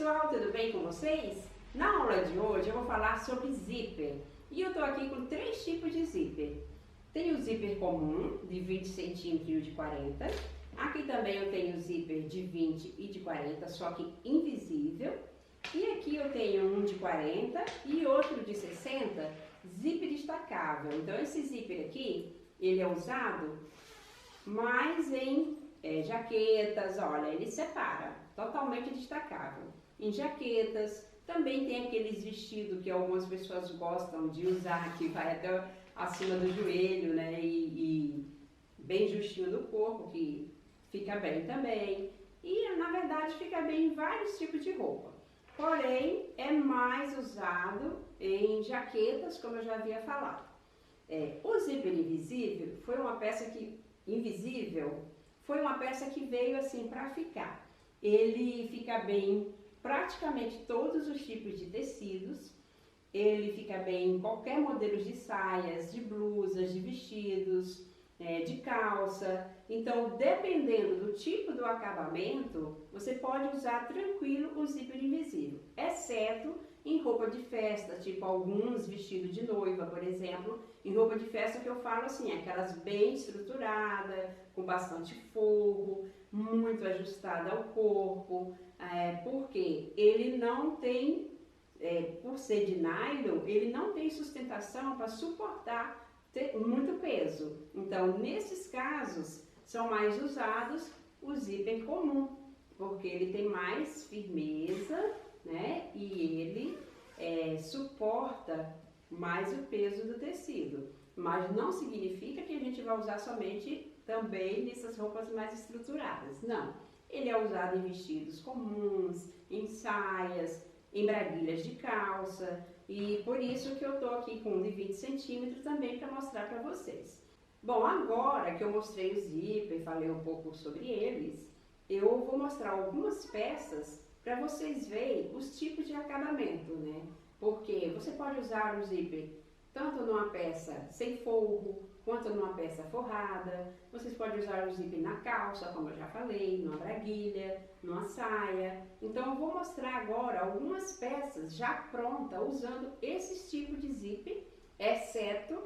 pessoal, tudo bem com vocês? Na aula de hoje eu vou falar sobre zíper e eu tô aqui com 3 tipos de zíper. Tem o zíper comum de 20 centímetros e o de 40. Aqui também eu tenho o zíper de 20 e de 40, só que invisível. E aqui eu tenho um de 40 e outro de 60, zíper destacável. Então esse zíper aqui, ele é usado mais em jaquetas, olha, ele separa, totalmente destacável. Em jaquetas, também tem aqueles vestidos que algumas pessoas gostam de usar, que vai até acima do joelho, né, e bem justinho do corpo, que fica bem também. E, na verdade, fica bem em vários tipos de roupa. Porém, é mais usado em jaquetas, como eu já havia falado. O zíper invisível foi uma peça que veio assim para ficar. Ele fica bem em praticamente todos os tipos de tecidos. Ele fica bem em qualquer modelo de saias, de blusas, de vestidos, de calça. Então, dependendo do tipo do acabamento, você pode usar tranquilo o zíper invisível, exceto em roupa de festa, tipo alguns vestidos de noiva, por exemplo. Em roupa de festa que eu falo assim, aquelas bem estruturadas, com bastante forro, muito ajustada ao corpo, porque ele não tem, por ser de nylon, ele não tem sustentação para suportar muito peso. Então, nesses casos, são mais usados o zíper comum, porque ele tem mais firmeza, né? E ele suporta mais o peso do tecido. Mas não significa que a gente vai usar somente também nessas roupas mais estruturadas. Não. Ele é usado em vestidos comuns, em saias, em braguilhas de calça, e por isso que eu tô aqui com um de 20 centímetros também para mostrar para vocês. Bom, agora que eu mostrei o zíper e falei um pouco sobre eles, eu vou mostrar algumas peças para vocês verem os tipos de acabamento, né? Porque você pode usar o zíper tanto numa peça sem forro, quanto numa peça forrada. Vocês podem usar o zíper na calça, como eu já falei, numa braguilha, numa saia. Então eu vou mostrar agora algumas peças já prontas usando esses tipos de zíper, exceto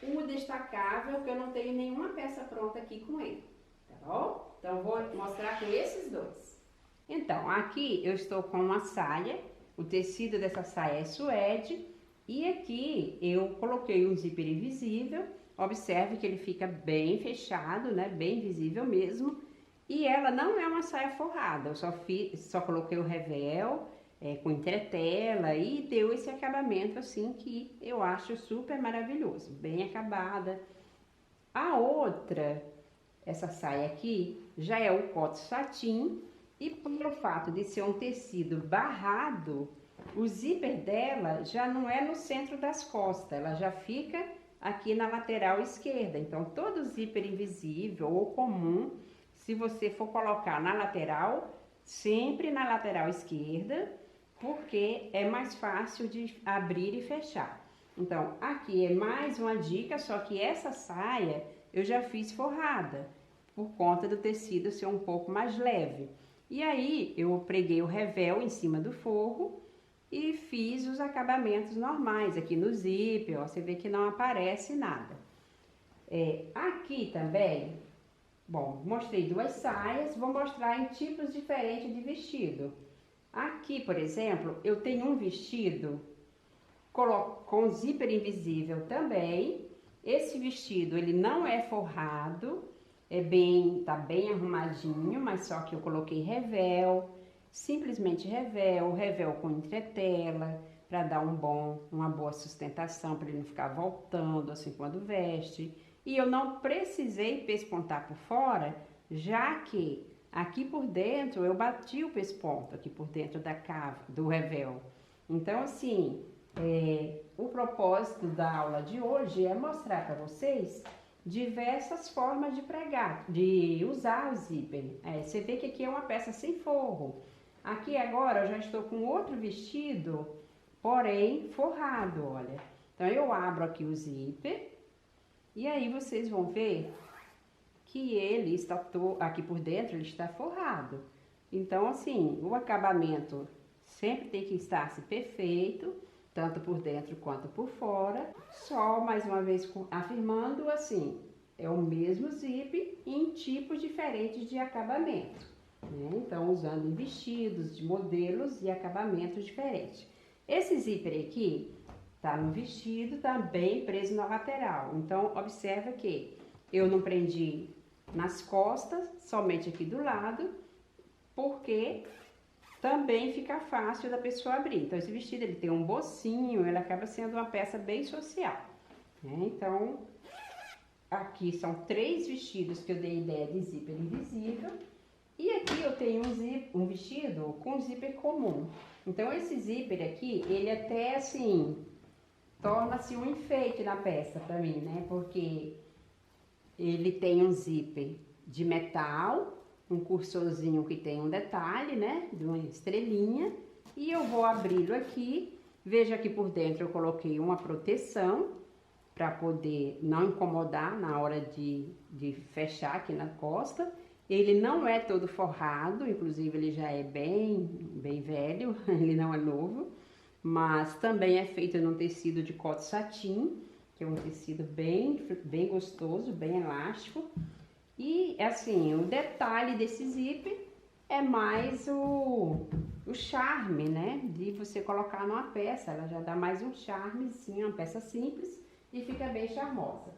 o destacável, que eu não tenho nenhuma peça pronta aqui com ele, tá bom? Então eu vou mostrar com esses dois. Então, aqui eu estou com uma saia, o tecido dessa saia é suede, e aqui eu coloquei um zíper invisível. Observe que ele fica bem fechado, né, bem visível mesmo, e ela não é uma saia forrada, eu só coloquei o revel com entretela e deu esse acabamento assim que eu acho super maravilhoso, bem acabada. A outra, essa saia aqui, já é o coto satin, e pelo fato de ser um tecido barrado, o zíper dela já não é no centro das costas, ela já fica aqui na lateral esquerda. Então, todo zíper invisível ou comum, se você for colocar na lateral, sempre na lateral esquerda, porque é mais fácil de abrir e fechar. Então, aqui é mais uma dica, só que essa saia eu já fiz forrada, por conta do tecido ser um pouco mais leve. E aí, eu preguei o revel em cima do forro e fiz os acabamentos normais aqui no zíper, ó, você vê que não aparece nada. Aqui também, bom, mostrei duas saias, vou mostrar em tipos diferentes de vestido. Aqui, por exemplo, eu tenho um vestido com zíper invisível também. Esse vestido, ele não é forrado, tá bem arrumadinho, mas só que eu coloquei revel, simplesmente revel com entretela, para dar uma boa sustentação, para ele não ficar voltando assim quando veste. E eu não precisei pespontar por fora, já que aqui por dentro eu bati o pesponto, aqui por dentro do revel. Então, assim, o propósito da aula de hoje é mostrar para vocês diversas formas de pregar, de usar o zíper. Você vê que aqui é uma peça sem forro. Aqui agora eu já estou com outro vestido, porém forrado, olha. Então eu abro aqui o zíper e aí vocês vão ver que ele está aqui por dentro, ele está forrado. Então assim, o acabamento sempre tem que estar perfeito, tanto por dentro quanto por fora. Só mais uma vez afirmando assim, é o mesmo zíper em tipos diferentes de acabamento, né? Então usando em vestidos, de modelos e acabamentos diferentes. Esse zíper aqui tá no vestido, também preso na lateral. Então observa que eu não prendi nas costas, somente aqui do lado, porque também fica fácil da pessoa abrir. Então esse vestido ele tem um bolsinho, ele acaba sendo uma peça bem social, né? Então aqui são 3 vestidos que eu dei ideia de zíper invisível. E aqui eu tenho um vestido com zíper comum. Então esse zíper aqui, ele até assim, torna-se um enfeite na peça pra mim, né? Porque ele tem um zíper de metal, um cursorzinho que tem um detalhe, né? De uma estrelinha. E eu vou abri-lo aqui. Veja que por dentro eu coloquei uma proteção para poder não incomodar na hora de fechar aqui na costa. Ele não é todo forrado, inclusive ele já é bem velho, ele não é novo, mas também é feito num tecido de coton satin, que é um tecido bem gostoso, bem elástico. E assim, o detalhe desse zíper é mais o charme, né? De você colocar numa peça, ela já dá mais um charmezinho, uma peça simples e fica bem charmosa.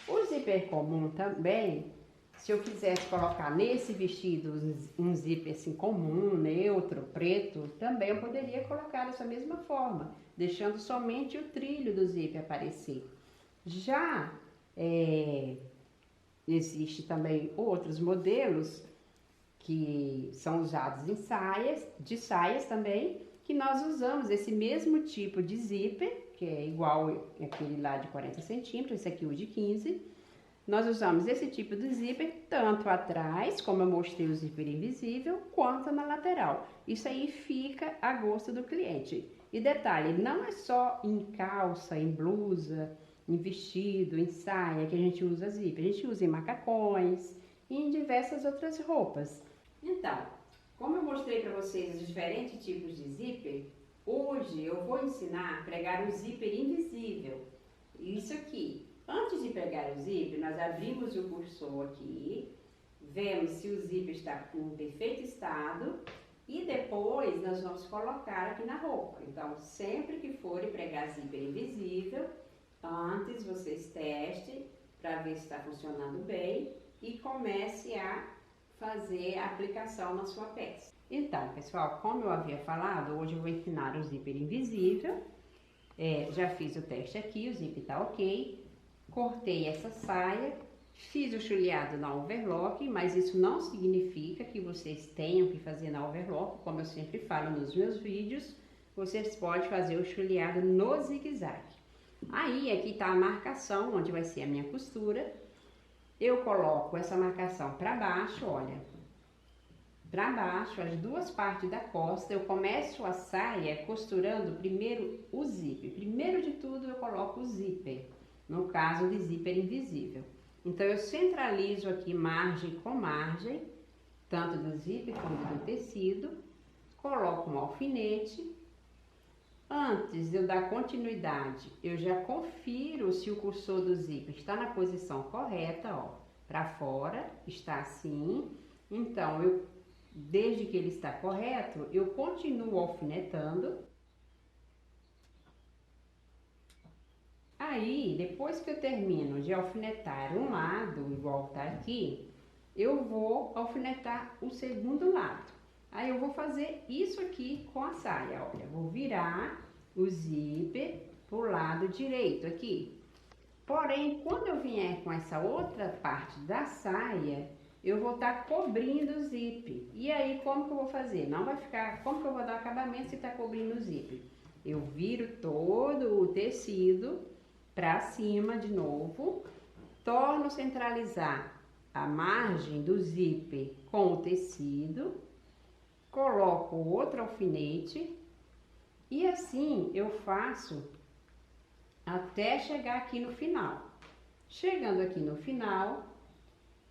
O zíper comum também, se eu quisesse colocar nesse vestido um zíper assim comum, neutro, preto, também eu poderia colocar dessa mesma forma, deixando somente o trilho do zíper aparecer. Já existe também outros modelos que são usados em saias também, que nós usamos esse mesmo tipo de zíper, que é igual aquele lá de 40 centímetros, esse aqui o de 15. Nós usamos esse tipo de zíper tanto atrás, como eu mostrei o zíper invisível, quanto na lateral. Isso aí fica a gosto do cliente. E detalhe, não é só em calça, em blusa, em vestido, em saia que a gente usa zíper. A gente usa em macacões e em diversas outras roupas. Então, como eu mostrei para vocês os diferentes tipos de zíper, hoje eu vou ensinar a pregar o zíper invisível. Isso aqui. Antes de pregar o zíper, nós abrimos o cursor aqui, vemos se o zíper está em perfeito estado e depois nós vamos colocar aqui na roupa. Então, sempre que forem pregar zíper invisível, antes vocês testem para ver se está funcionando bem e comece a fazer a aplicação na sua peça. Então, pessoal, como eu havia falado, hoje eu vou ensinar o zíper invisível. Já fiz o teste aqui, o zíper está ok. Cortei essa saia, fiz o chuleado na overlock, mas isso não significa que vocês tenham que fazer na overlock, como eu sempre falo nos meus vídeos, vocês podem fazer o chuleado no zigue-zague. Aí, aqui está a marcação, onde vai ser a minha costura. Eu coloco essa marcação para baixo, olha, para baixo, as duas partes da costa, eu começo a saia costurando primeiro o zíper. Primeiro de tudo, eu coloco o zíper. No caso de zíper invisível. Então, eu centralizo aqui margem com margem, tanto do zíper como do tecido, coloco um alfinete. Antes de eu dar continuidade, eu já confiro se o cursor do zíper está na posição correta, ó, para fora, está assim. Então, desde que ele está correto, eu continuo alfinetando. Aí, depois que eu termino de alfinetar um lado, igual tá aqui, eu vou alfinetar o segundo lado. Aí eu vou fazer isso aqui com a saia, olha, vou virar o zíper pro lado direito aqui. Porém, quando eu vier com essa outra parte da saia, eu vou estar cobrindo o zíper. E aí, como que eu vou fazer? Não vai ficar, como que eu vou dar acabamento se tá cobrindo o zíper? Eu viro todo o tecido para cima de novo, torno centralizar a margem do zíper com o tecido, coloco outro alfinete e assim eu faço até chegar aqui no final. Chegando aqui no final,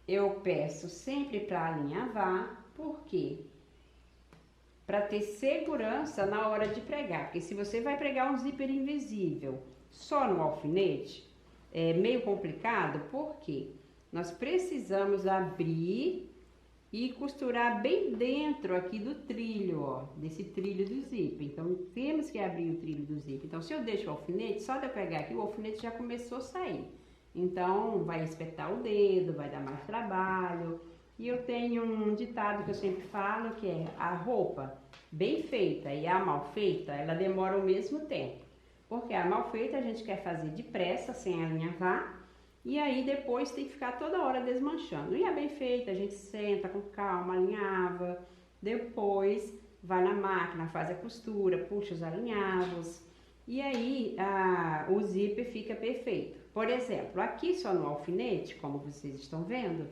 eu peço sempre para alinhavar, porque para ter segurança na hora de pregar. Porque se você vai pregar um zíper invisível só no alfinete, é meio complicado, porque nós precisamos abrir e costurar bem dentro aqui do trilho, ó, desse trilho do zíper. Então, temos que abrir o trilho do zíper. Então, se eu deixo o alfinete, só de eu pegar aqui, o alfinete já começou a sair. Então, vai espetar o dedo, vai dar mais trabalho. E eu tenho um ditado que eu sempre falo, que é: a roupa bem feita e a mal feita, ela demora o mesmo tempo. Porque a mal feita a gente quer fazer depressa, sem alinhavar, e aí depois tem que ficar toda hora desmanchando. E a bem feita, a gente senta com calma, alinhava, depois vai na máquina, faz a costura, puxa os alinhavos, e aí o zíper fica perfeito. Por exemplo, aqui só no alfinete, como vocês estão vendo,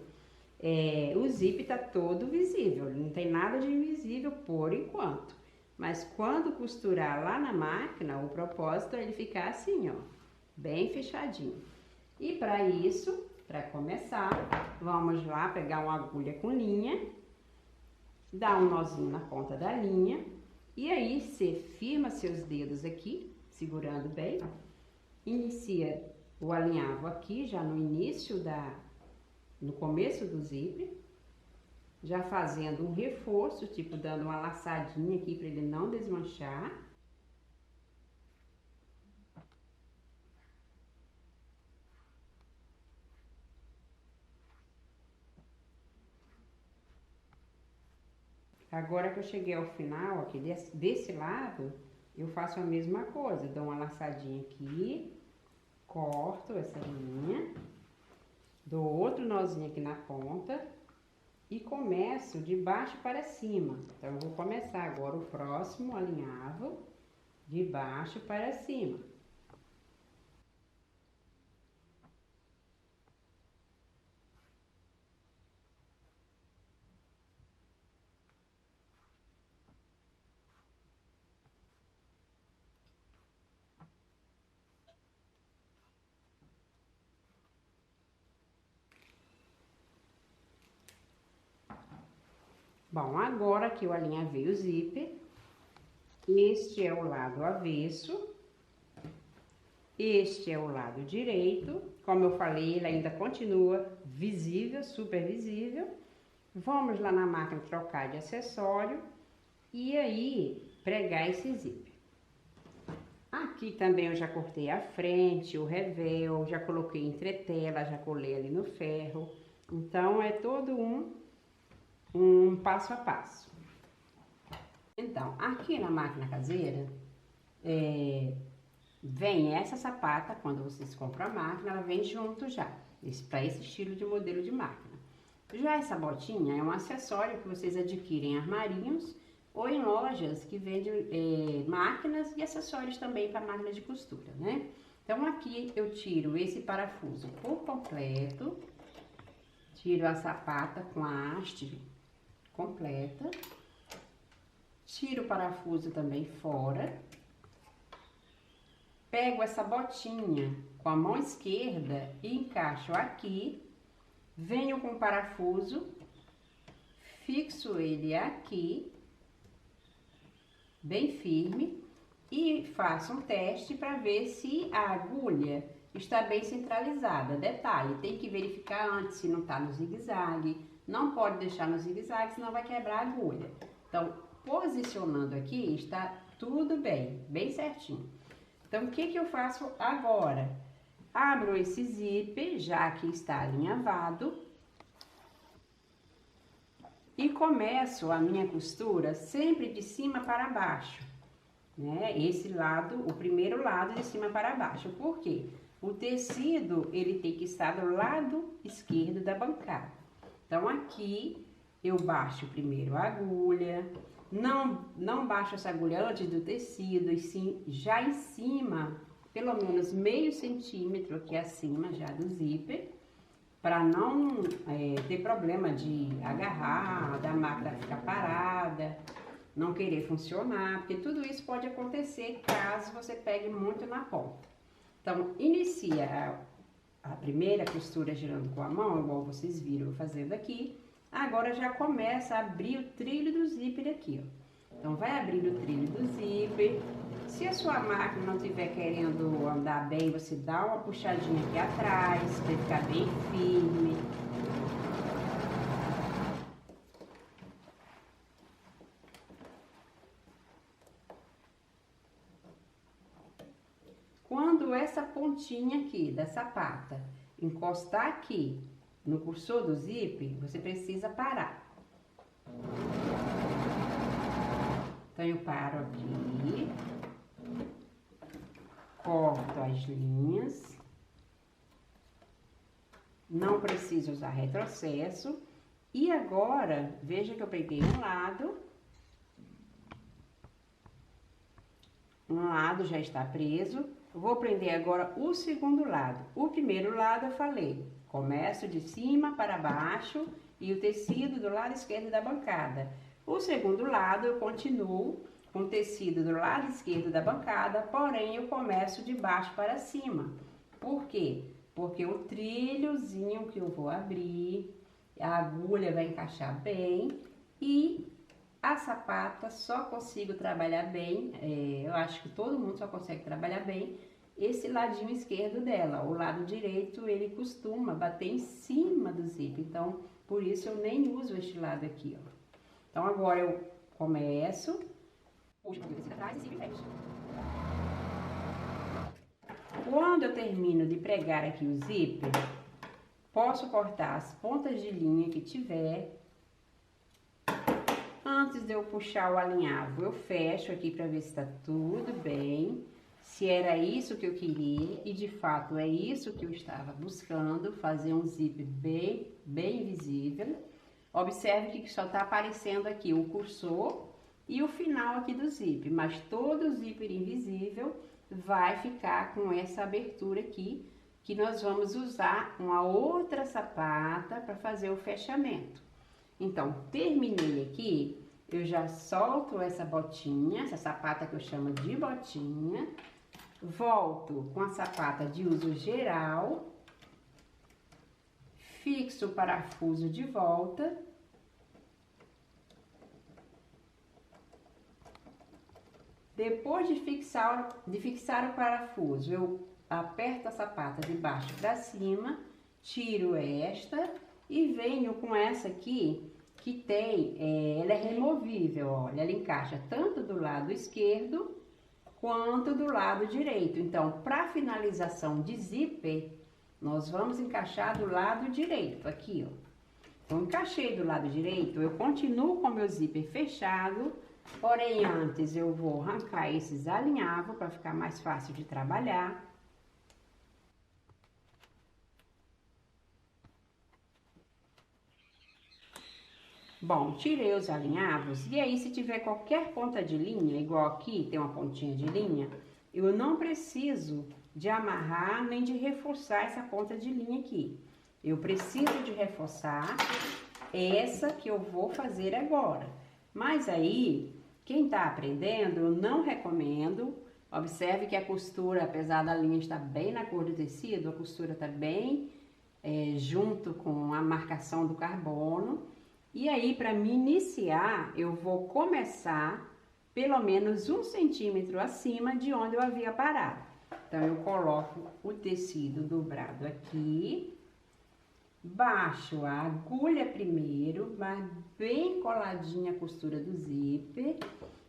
o zíper está todo visível, não tem nada de invisível por enquanto. Mas quando costurar lá na máquina, o propósito é ele ficar assim, ó, bem fechadinho. E para isso, para começar, vamos lá pegar uma agulha com linha, dar um nozinho na ponta da linha, e aí você firma seus dedos aqui, segurando bem, inicia o alinhavo aqui, já no início no começo do zíper, já fazendo um reforço, tipo dando uma laçadinha aqui para ele não desmanchar. Agora que eu cheguei ao final, aqui desse lado, eu faço a mesma coisa, dou uma laçadinha aqui, corto essa linha, dou outro nozinho aqui na ponta e começo de baixo para cima. Então, eu vou começar agora o próximo alinhavo de baixo para cima. Bom, agora que eu alinhavei o zíper, este é o lado avesso, este é o lado direito. Como eu falei, ele ainda continua visível, super visível. Vamos lá na máquina trocar de acessório e aí pregar esse zíper. Aqui também eu já cortei a frente, o revel, já coloquei entretela, já colei ali no ferro. Então, é todo um passo a passo. Então, aqui na máquina caseira, vem essa sapata, quando vocês compram a máquina, ela vem junto já, para esse estilo de modelo de máquina. Já essa botinha é um acessório que vocês adquirem em armarinhos ou em lojas que vendem máquinas e acessórios também para máquina de costura, né? Então, aqui eu tiro esse parafuso por completo, tiro a sapata com a haste completa, tiro o parafuso também fora, pego essa botinha com a mão esquerda e encaixo aqui, venho com o parafuso, fixo ele aqui, bem firme, e faço um teste para ver se a agulha está bem centralizada. Detalhe, tem que verificar antes se não está no zigue-zague, não pode deixar no zigue-zague, senão vai quebrar a agulha. Então, posicionando aqui, está tudo bem, bem certinho. Então, o que eu faço agora? Abro esse zíper, já que está alinhavado, e começo a minha costura sempre de cima para baixo, né? Esse lado, o primeiro lado de cima para baixo. Por quê? O tecido, ele tem que estar do lado esquerdo da bancada. Então, aqui, eu baixo primeiro a agulha, não baixo essa agulha antes do tecido, e sim já em cima, pelo menos meio centímetro aqui acima já do zíper, para não ter problema de agarrar, da máquina ficar parada, não querer funcionar, porque tudo isso pode acontecer caso você pegue muito na ponta. Então, inicia a primeira costura girando com a mão, igual vocês viram eu fazendo aqui. Agora já começa a abrir o trilho do zíper aqui, ó. Então, vai abrir o trilho do zíper. Se a sua máquina não estiver querendo andar bem, você dá uma puxadinha aqui atrás, para ficar bem firme. Quando essa pontinha aqui da sapata encostar aqui no cursor do zíper, você precisa parar. Então, eu paro aqui, corto as linhas, não preciso usar retrocesso. E agora, veja que eu peguei um lado já está preso. Eu vou prender agora o segundo lado. O primeiro lado eu falei, começo de cima para baixo e o tecido do lado esquerdo da bancada. O segundo lado eu continuo com o tecido do lado esquerdo da bancada, porém eu começo de baixo para cima. Por quê? Porque o trilhozinho que eu vou abrir, a agulha vai encaixar bem e a sapata só consigo trabalhar bem, eu acho que todo mundo só consegue trabalhar bem esse ladinho esquerdo dela. O lado direito ele costuma bater em cima do zíper, então por isso eu nem uso este lado aqui, ó. Então agora eu começo, puxo um pouquinho para trás e sigo e fecho. Quando eu termino de pregar aqui o zíper, posso cortar as pontas de linha que tiver. Antes de eu puxar o alinhavo, eu fecho aqui para ver se está tudo bem. Se era isso que eu queria, e de fato é isso que eu estava buscando, fazer um zíper bem visível. Observe que só está aparecendo aqui o cursor e o final aqui do zíper, mas todo o zíper invisível vai ficar com essa abertura aqui, que nós vamos usar uma outra sapata para fazer o fechamento. Então, terminei aqui, eu já solto essa botinha, essa sapata que eu chamo de botinha, volto com a sapata de uso geral, fixo o parafuso de volta, depois de fixar o parafuso, eu aperto a sapata de baixo para cima, tiro esta e venho com essa aqui, que tem, ela é removível, olha, ela encaixa tanto do lado esquerdo quanto do lado direito. Então, para finalização de zíper, nós vamos encaixar do lado direito, aqui, ó. Então, encaixei do lado direito, eu continuo com meu zíper fechado, porém, antes eu vou arrancar esses alinhavos para ficar mais fácil de trabalhar. Bom, tirei os alinhavos, e aí se tiver qualquer ponta de linha, igual aqui tem uma pontinha de linha, eu não preciso de amarrar nem de reforçar essa ponta de linha aqui. Eu preciso de reforçar essa que eu vou fazer agora. Mas aí, quem tá aprendendo, eu não recomendo. Observe que a costura, apesar da linha estar bem na cor do tecido, a costura tá bem junto com a marcação do carbono. E aí, para me iniciar, eu vou começar pelo menos 1 centímetro acima de onde eu havia parado. Então, eu coloco o tecido dobrado aqui, baixo a agulha primeiro, mas bem coladinha a costura do zíper.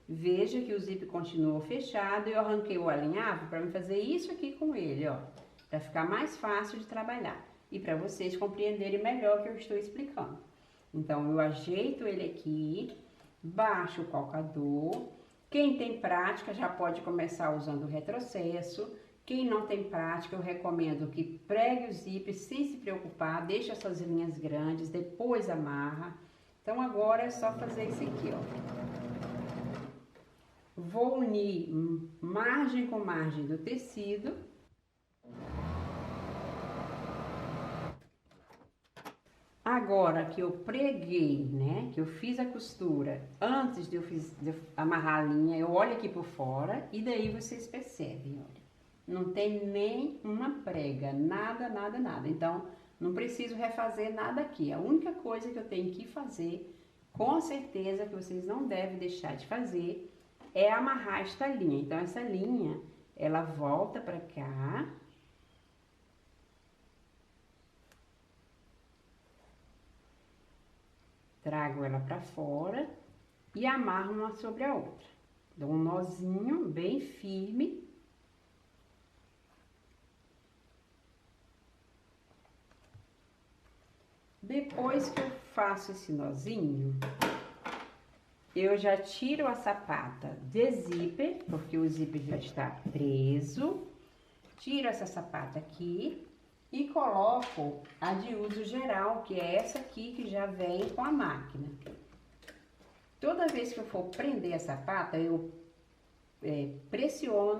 Veja que o zíper continuou fechado e eu arranquei o alinhavo para me fazer isso aqui com ele, ó, para ficar mais fácil de trabalhar e para vocês compreenderem melhor o que eu estou explicando. Então, eu ajeito ele aqui, baixo o calcador. Quem tem prática já pode começar usando o retrocesso. Quem não tem prática, eu recomendo que pregue o zíper sem se preocupar, deixe essas linhas grandes, depois amarra. Então, agora é só fazer isso aqui, ó. Vou unir margem com margem do tecido. Agora que eu preguei, né, que eu fiz a costura, antes de eu amarrar a linha, eu olho aqui por fora e daí vocês percebem, olha. Não tem nem uma prega, nada, nada, nada. Então, não preciso refazer nada aqui. A única coisa que eu tenho que fazer com certeza que vocês não devem deixar de fazer é amarrar esta linha. Então, essa linha, ela volta pra cá. Trago ela pra fora e amarro uma sobre a outra. Dou um nozinho bem firme. Depois que eu faço esse nozinho, eu já tiro a sapata de zíper, porque o zíper já está preso. Tiro essa sapata aqui e coloco a de uso geral, que é essa aqui que já vem com a máquina. Toda vez que eu for prender a sapata, eu pressiono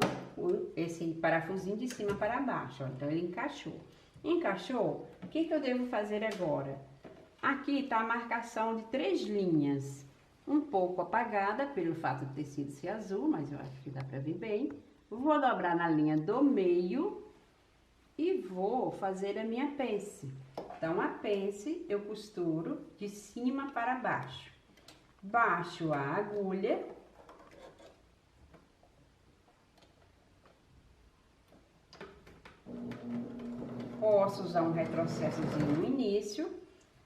esse parafusinho de cima para baixo, ó. Então, ele encaixou. Encaixou, o que eu devo fazer agora? Aqui tá a marcação de 3 linhas, um pouco apagada pelo fato do tecido ser azul, mas eu acho que dá para ver bem. Vou dobrar na linha do meio e vou fazer a minha pence. Então, a pence eu costuro de cima para baixo. Baixo a agulha. Posso usar um retrocessozinho no início,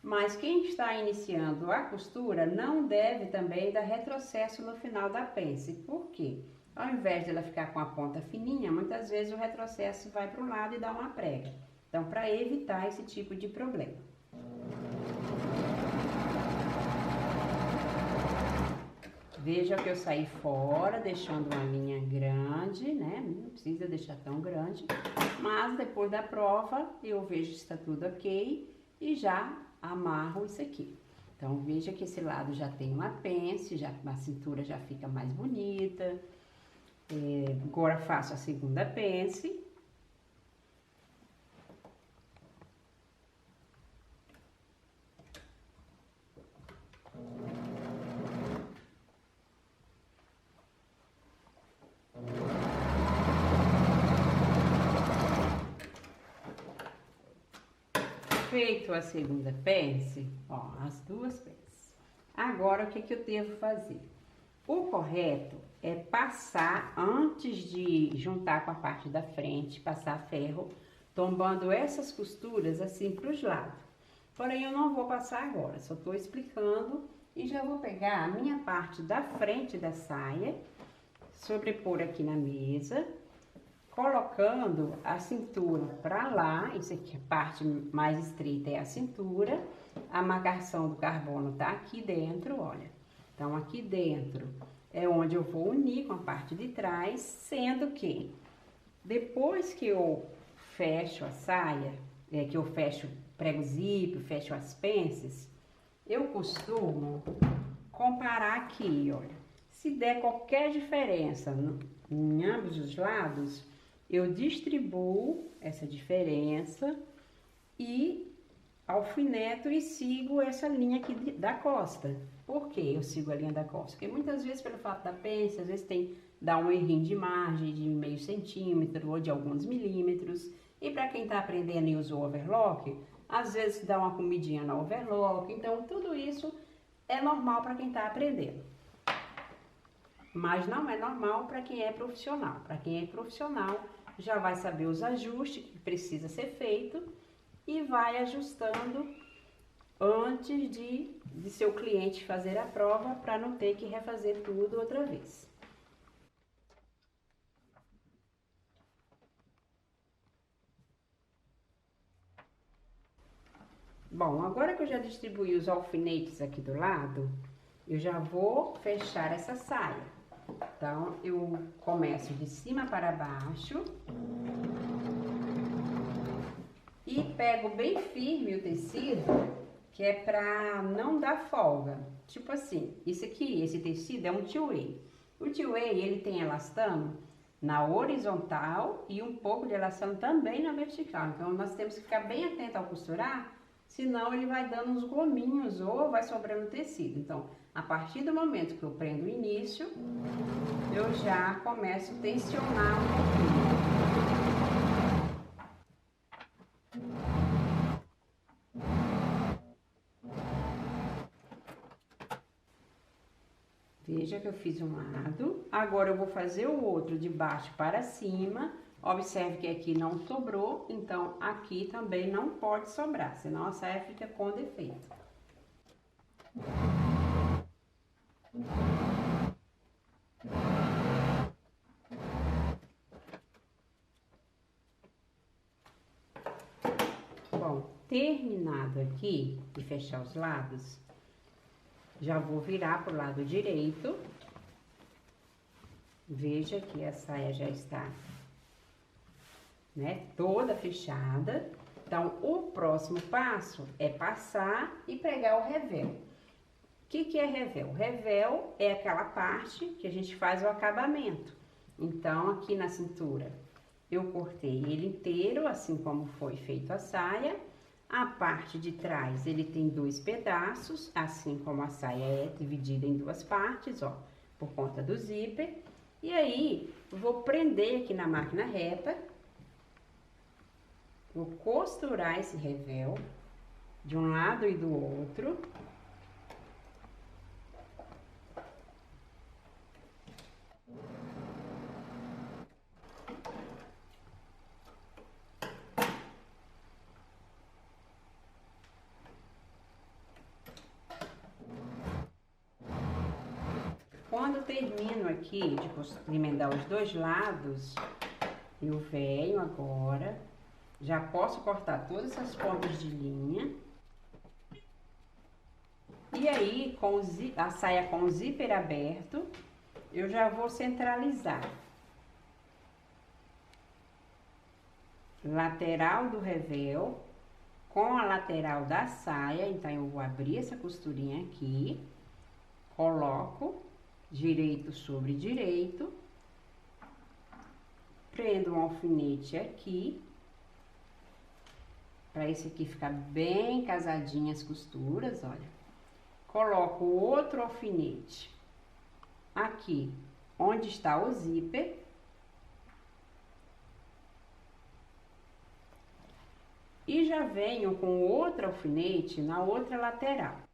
mas quem está iniciando a costura não deve também dar retrocesso no final da pence. Por quê? Ao invés dela ficar com a ponta fininha, muitas vezes o retrocesso vai para o lado e dá uma prega. Então, para evitar esse tipo de problema. Veja que eu saí fora, deixando uma linha grande, né? Não precisa deixar tão grande. Mas depois da prova, eu vejo se está tudo ok e já amarro isso aqui. Então, veja que esse lado já tem uma pence, já, a cintura já fica mais bonita. Agora faço a segunda pence. Feito a segunda pence, ó, as duas pences. Agora, o que eu devo fazer? O correto é passar, antes de juntar com a parte da frente, passar ferro, tombando essas costuras assim para os lados. Porém, eu não vou passar agora, só estou explicando e já vou pegar a minha parte da frente da saia, sobrepor aqui na mesa, colocando a cintura para lá. Isso aqui, a parte mais estreita é a cintura, a marcação do carbono tá aqui dentro, olha. Então, aqui dentro é onde eu vou unir com a parte de trás, sendo que depois que eu fecho a saia, que eu fecho, prego zíper, fecho as pences, eu costumo comparar aqui, olha. Se der qualquer diferença em ambos os lados, eu distribuo essa diferença e alfineto e sigo essa linha aqui da costa. Por que eu sigo a linha da costa? Porque muitas vezes, pelo fato da pence, às vezes dá um errinho de margem de meio centímetro ou de alguns milímetros. E para quem está aprendendo e usa o overlock, às vezes dá uma comidinha na overlock. Então, tudo isso é normal para quem está aprendendo. Mas não é normal para quem é profissional. Para quem é profissional, já vai saber os ajustes que precisa ser feito e vai ajustando antes de seu cliente fazer a prova, para não ter que refazer tudo outra vez. Bom, agora que eu já distribuí os alfinetes aqui do lado, eu já vou fechar essa saia. Então, eu começo de cima para baixo e pego bem firme o tecido, que é pra não dar folga. Tipo assim, esse tecido é um two-way. O two-way, ele tem elastano na horizontal e um pouco de elastano também na vertical. Então, nós temos que ficar bem atento ao costurar, senão ele vai dando uns gominhos ou vai sobrando tecido. Então, a partir do momento que eu prendo o início, eu já começo a tensionar um pouquinho. Veja que eu fiz um lado, agora eu vou fazer o outro de baixo para cima. Observe que aqui não sobrou, então aqui também não pode sobrar, senão a saia fica com defeito. Bom, terminado aqui de fechar os lados, já vou virar pro lado direito. Veja que a saia já está, né, toda fechada. Então, o próximo passo é passar e pregar o revel. O que é revel? Revel é aquela parte que a gente faz o acabamento. Então, aqui na cintura, eu cortei ele inteiro, assim como foi feito a saia. A parte de trás, ele tem 2 pedaços, assim como a saia é dividida em 2 partes, ó, por conta do zíper. E aí, vou prender aqui na máquina reta, vou costurar esse revel de um lado e do outro. Quando eu termino aqui de emendar os 2 lados, eu venho agora, já posso cortar todas essas pontas de linha. E aí, com a saia com o zíper aberto, eu já vou centralizar. Lateral do revel com a lateral da saia, então eu vou abrir essa costurinha aqui, coloco direito sobre direito, prendo um alfinete aqui, para esse aqui ficar bem casadinho as costuras, olha. Coloco outro alfinete aqui, onde está o zíper. E já venho com outro alfinete na outra lateral.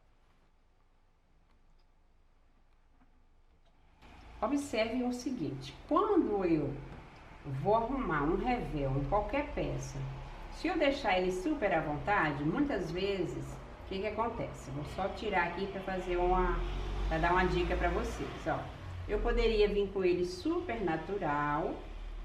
Observem o seguinte, quando eu vou arrumar um revel em qualquer peça, se eu deixar ele super à vontade, muitas vezes, o que acontece? Vou só tirar aqui para dar uma dica para vocês, ó. Eu poderia vir com ele super natural,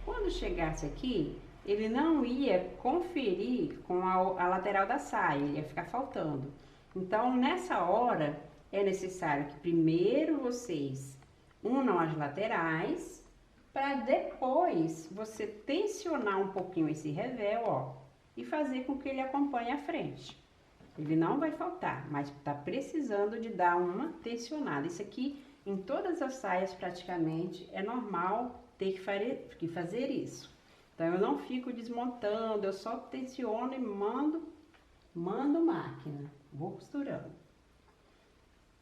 quando chegasse aqui, ele não ia conferir com a lateral da saia, ele ia ficar faltando. Então, nessa hora, é necessário que primeiro vocês unam as laterais, para depois você tensionar um pouquinho esse revel, ó, e fazer com que ele acompanhe a frente. Ele não vai faltar, mas tá precisando de dar uma tensionada. Isso aqui, em todas as saias praticamente, é normal ter que fazer isso. Então, eu não fico desmontando, eu só tensiono e mando máquina, vou costurando.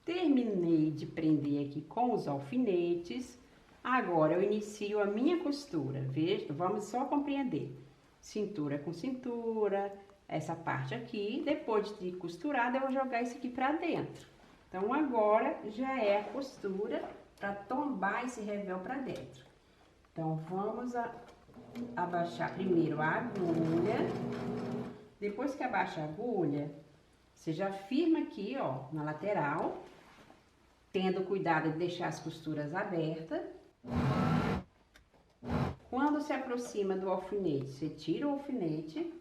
Terminei de prender aqui com os alfinetes, agora eu inicio a minha costura, veja, vamos só compreender. Cintura com cintura, essa parte aqui, depois de costurada eu vou jogar isso aqui pra dentro. Então, agora já é a costura para tombar esse revel pra dentro. Então, vamos abaixar primeiro a agulha. Depois que abaixa a agulha, você já firma aqui, ó, na lateral, tendo cuidado de deixar as costuras abertas. Quando se aproxima do alfinete, você tira o alfinete.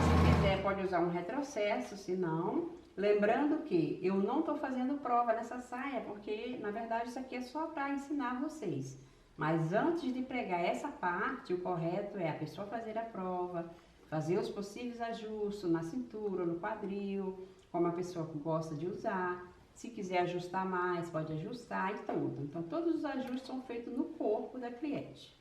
Se quiser, pode usar um retrocesso, se não. Lembrando que eu não tô fazendo prova nessa saia, porque, na verdade, isso aqui é só para ensinar vocês. Mas antes de pregar essa parte, o correto é a pessoa fazer a prova, fazer os possíveis ajustes na cintura, no quadril, como a pessoa gosta de usar. Se quiser ajustar mais, pode ajustar e tudo. Então, todos os ajustes são feitos no corpo da cliente.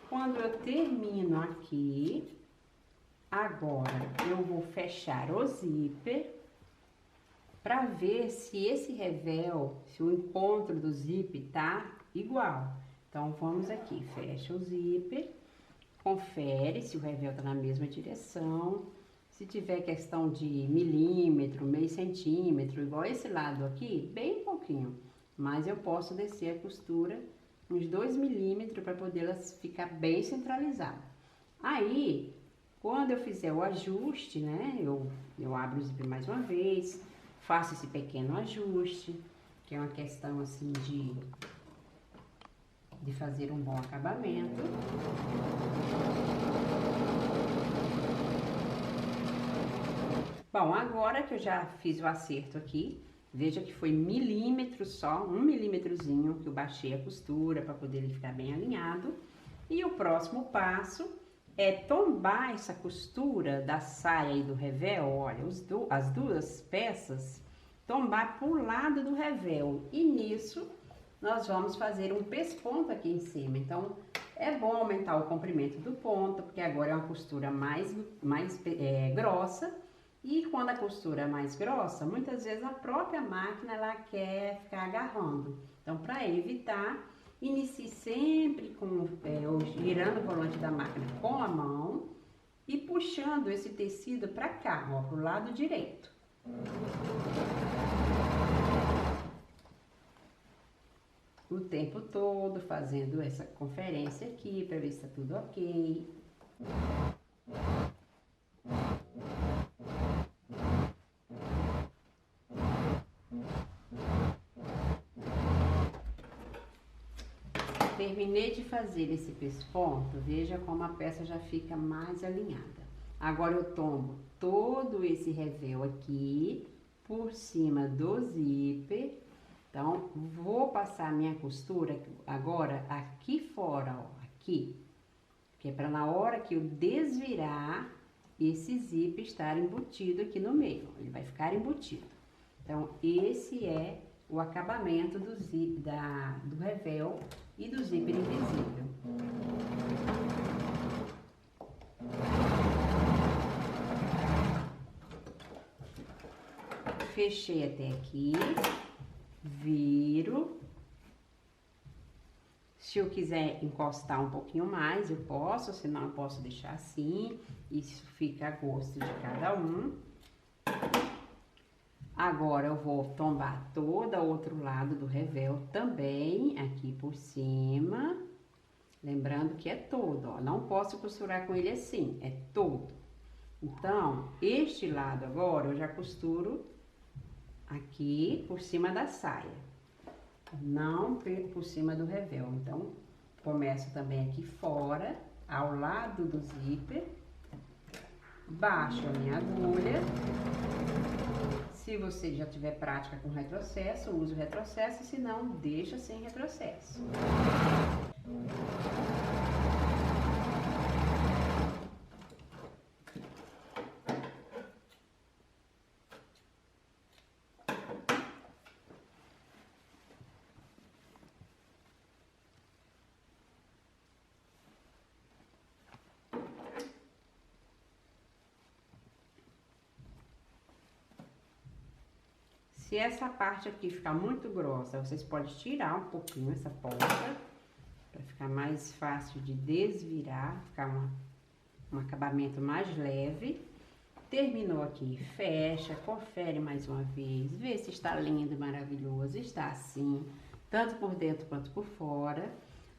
Quando eu termino aqui, agora eu vou fechar o zíper para ver se esse revel, se o encontro do zíper tá igual. Então, vamos aqui, fecha o zíper. confere se o revel tá na mesma direção. Se tiver questão de milímetro, meio centímetro, igual esse lado aqui, bem pouquinho. Mas eu posso descer a costura uns 2 milímetros para poder ela ficar bem centralizada. Aí, quando eu fizer o ajuste, né, eu abro o zíper mais uma vez, faço esse pequeno ajuste, que é uma questão assim de fazer um bom acabamento. Bom, agora que eu já fiz o acerto aqui, veja que foi milímetro só, 1 milímetrozinho que eu baixei a costura para poder ele ficar bem alinhado. E o próximo passo é tombar essa costura da saia e do revel, olha, as duas peças, tombar pro lado do revel. E nisso, nós vamos fazer um pesponto aqui em cima. Então, é bom aumentar o comprimento do ponto, porque agora é uma costura mais grossa. E quando a costura é mais grossa, muitas vezes a própria máquina ela quer ficar agarrando. Então, para evitar, inicie sempre girando o volante da máquina com a mão e puxando esse tecido para cá, ó, pro lado direito. O tempo todo fazendo essa conferência aqui para ver se tá tudo ok. Terminei de fazer esse pesponto, veja como a peça já fica mais alinhada. Agora eu tombo todo esse revel aqui por cima do zíper. Então, vou passar a minha costura agora aqui fora, ó, aqui. Que é para na hora que eu desvirar, esse zíper estar embutido aqui no meio. Ele vai ficar embutido. Então, esse é o acabamento do revel e do zíper invisível. Fechei até aqui, viro. Se eu quiser encostar um pouquinho mais, eu posso, senão eu posso deixar assim. Isso fica a gosto de cada um. Agora, eu vou tombar todo o outro lado do revel também, aqui por cima. Lembrando que é todo, ó. Não posso costurar com ele assim, é todo. Então, este lado agora, eu já costuro aqui por cima da saia. Não por cima do revel. Então, começo também aqui fora, ao lado do zíper. Baixo a minha agulha. Se você já tiver prática com retrocesso, use o retrocesso, se não, deixa sem retrocesso. Se essa parte aqui ficar muito grossa, vocês podem tirar um pouquinho essa ponta, para ficar mais fácil de desvirar, ficar um acabamento mais leve. Terminou aqui, fecha, confere mais uma vez, vê se está lindo, maravilhoso, está assim, tanto por dentro quanto por fora.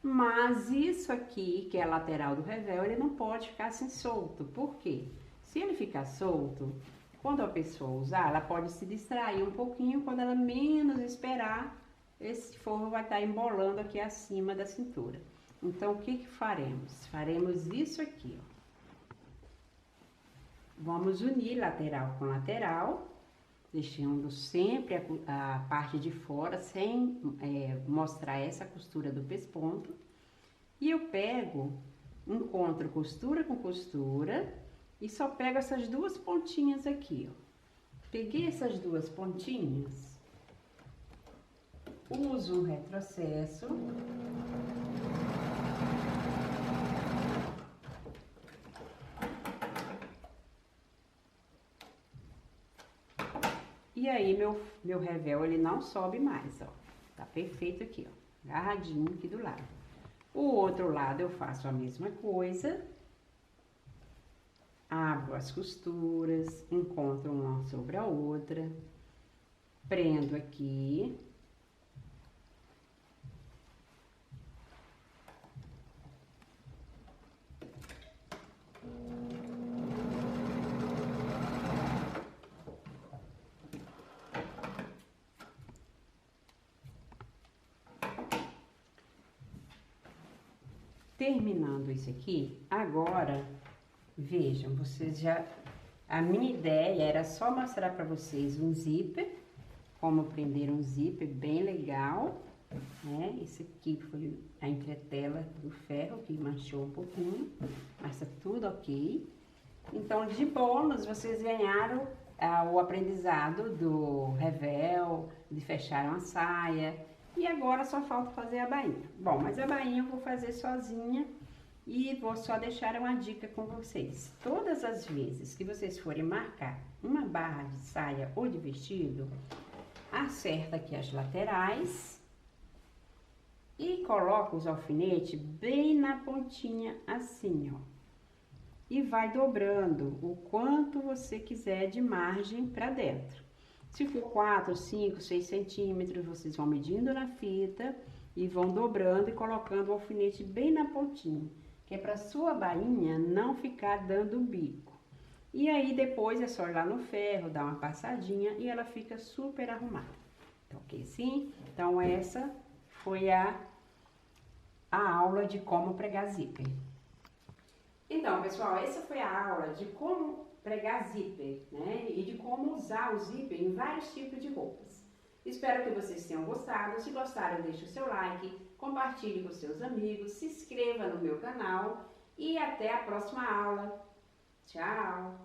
Mas isso aqui, que é a lateral do revel, ele não pode ficar assim solto. Por quê? Se ele ficar solto, quando a pessoa usar, ela pode se distrair um pouquinho, quando ela menos esperar, esse forro vai estar embolando aqui acima da cintura. Então, o que faremos? Faremos isso aqui, ó. Vamos unir lateral com lateral, deixando sempre a parte de fora, sem mostrar essa costura do pesponto. E eu pego, encontro costura com costura, e só pego essas duas pontinhas aqui, ó. Peguei essas duas pontinhas, uso o retrocesso. E aí, meu revel, ele não sobe mais, ó. Tá perfeito aqui, ó. Agarradinho aqui do lado. O outro lado eu faço a mesma coisa. abro as costuras, encontro uma sobre a outra, prendo aqui. Terminando isso aqui, agora, vejam, vocês já... A minha ideia era só mostrar para vocês um zíper, como prender um zíper bem legal, né? Esse aqui foi a entretela do ferro, que manchou um pouquinho, mas tá tudo ok. Então, de bônus, vocês ganharam o aprendizado do revel, de fechar uma saia. E agora só falta fazer a bainha. Bom, mas a bainha eu vou fazer sozinha e vou só deixar uma dica com vocês. Todas as vezes que vocês forem marcar uma barra de saia ou de vestido, acerta aqui as laterais e coloca os alfinetes bem na pontinha assim, ó. E vai dobrando o quanto você quiser de margem para dentro. Se for 4, 5, 6 centímetros, vocês vão medindo na fita e vão dobrando e colocando o alfinete bem na pontinha, que é para sua bainha não ficar dando bico. E aí depois é só ir lá no ferro, dar uma passadinha e ela fica super arrumada. Então, ok, sim? Então essa foi a aula de como pregar zíper. Então, pessoal, essa foi a aula de como pregar zíper, né? E de como usar o zíper em vários tipos de roupas. Espero que vocês tenham gostado. Se gostaram, deixe o seu like, compartilhe com seus amigos, se inscreva no meu canal e até a próxima aula. Tchau!